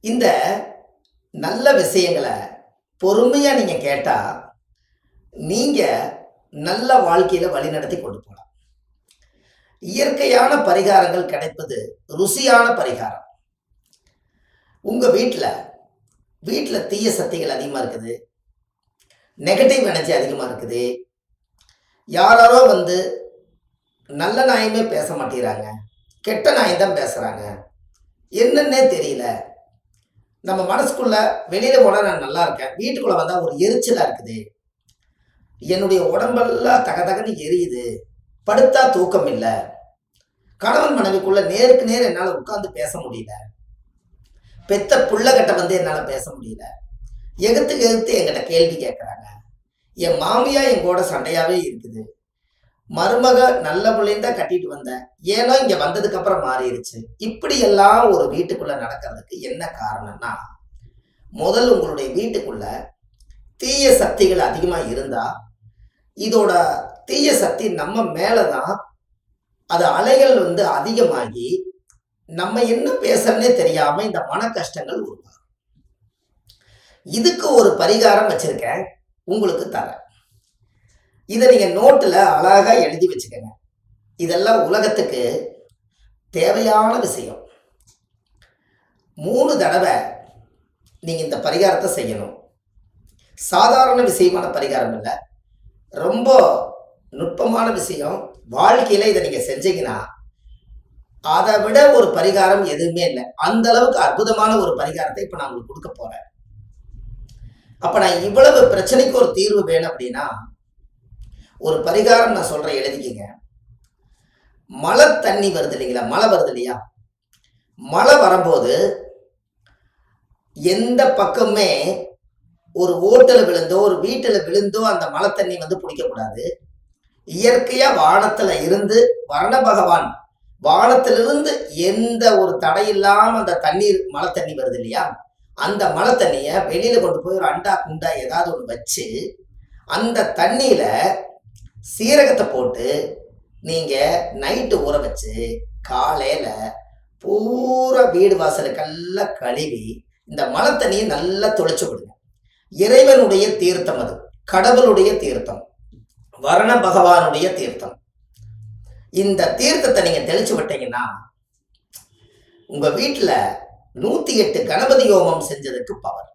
இந்த நல்ல விஷயங்களை பொறுமையா நீங்க கேட்டா, நீங்க நல்ல வாழ்க்கையில வழிநடத்தி கொண்டு போலாம். இயற்கையான பரிகாரங்கள் கிடைப்பது ருசியான பரிகாரம். உங்க வீட்ல வீட்ல தீய சக்திகள் அதிகமா இருக்குது. நெகட்டிவ் எனர்ஜி அதிகமா இருக்குது. யாராரோ வந்து நல்ல நாயமே பேச மாட்டேங்கிறாங்க. கெட்ட நாயம் தான் பேசுறாங்க. என்னன்னே தெரியல. நம்ம மனசுக்குள்ள வெளியில போனா நான் நல்லா இருக்கேன். வீட்டுக்குள்ள வந்தா ஒரு எரிச்சலா இருக்குது. என்னுடைய உடம்பெல்லாம் தகதகன்னு எரியுது. படுத்தா தூக்கம் இல்ல. கணவன் மனைவிக்குள்ள நேருக்கு நேர் என்னால உட்கார்ந்து பேச முடியல. பெத்த புள்ளகிட்ட வந்து என்னால பேச முடியல. எகுத்துக்கு எகுத்து என்கிட்ட கேள்வி கேட்கறாங்க. என் மாமியா என் கூட சண்டையாவே இருக்குது. மருமக நல்ல புள்ளையும் தான் கட்டிட்டு வந்தேன். ஏனோ இங்க வந்ததுக்கு அப்புறம் மாறிடுச்சு. இப்படி எல்லாம் ஒரு வீட்டுக்குள்ள நடக்கிறதுக்கு என்ன காரணம்னா, முதல் உங்களுடைய வீட்டுக்குள்ள தீய சக்திகள் அதிகமா இருந்தா, இதோட தீய சக்தி நம்ம மேலதான் அது அலைகள் வந்து அதிகமாகி நம்ம என்ன பேசுறனே தெரியாம இந்த மன கஷ்டங்கள் உருவாகும். இதுக்கு ஒரு பரிகாரம் வச்சிருக்கேன், உங்களுக்கு தரேன். இதை நீங்க நோட்டுல அழகா எழுதி வச்சுக்கங்க. இதெல்லாம் உலகத்துக்கு தேவையான விஷயம். 3 தடவை நீங்க இந்த பரிகாரத்தை செய்யணும். சாதாரண விஷயமான பரிகாரம் இல்லை, ரொம்ப நுட்பமான விஷயம். வாழ்க்கையில இதை நீங்க செஞ்சீங்கன்னா அதை விட ஒரு பரிகாரம் எதுவுமே இல்லை. அந்த அளவுக்கு அற்புதமான ஒரு பரிகாரத்தை இப்ப நான் உங்களுக்கு கொடுக்க போறேன். அப்ப நான் இவ்வளவு பிரச்சனைக்கு ஒரு தீர்வு வேணும் அப்படின்னா, ஒரு பரிகாரம் நான் சொல்றேன், எழுதிக்கங்க. மழை தண்ணி வருது இல்லைங்களா, மழை வருது இல்லையா, மழை வரும்போது எந்த பக்கமே ஒரு ஓட்டல விழுந்தோ ஒரு வீட்டுல விழுந்தோ அந்த மழை தண்ணி வந்து பிடிக்கக்கூடாது. இயற்கையா வானத்துல இருந்து வரண பகவான் வானத்திலிருந்து எந்த ஒரு தடையில்லாம அந்த தண்ணீர் மழை தண்ணி வருது இல்லையா, அந்த மழை தண்ணிய வெளியில கொண்டு போய் ஒரு அண்டா குண்டா ஏதாவது ஒன்று வச்சு அந்த தண்ணியில சீரகத்தை போட்டு நீங்க நைட்டு ஊற வச்சு காலையில பூரா வீடு வாசலுக்கெல்லாம் கழுவி இந்த மழை தண்ணியை நல்லா தொளிச்சு விடுங்க. இறைவனுடைய தீர்த்தம், அது கடவுளுடைய தீர்த்தம், வரண பகவானுடைய தீர்த்தம். இந்த தீர்த்தத்தை நீங்க தெளிச்சு விட்டீங்கன்னா உங்க வீட்டுல 108 கணபதி ஹோமம் செஞ்சதுக்கு பவர்.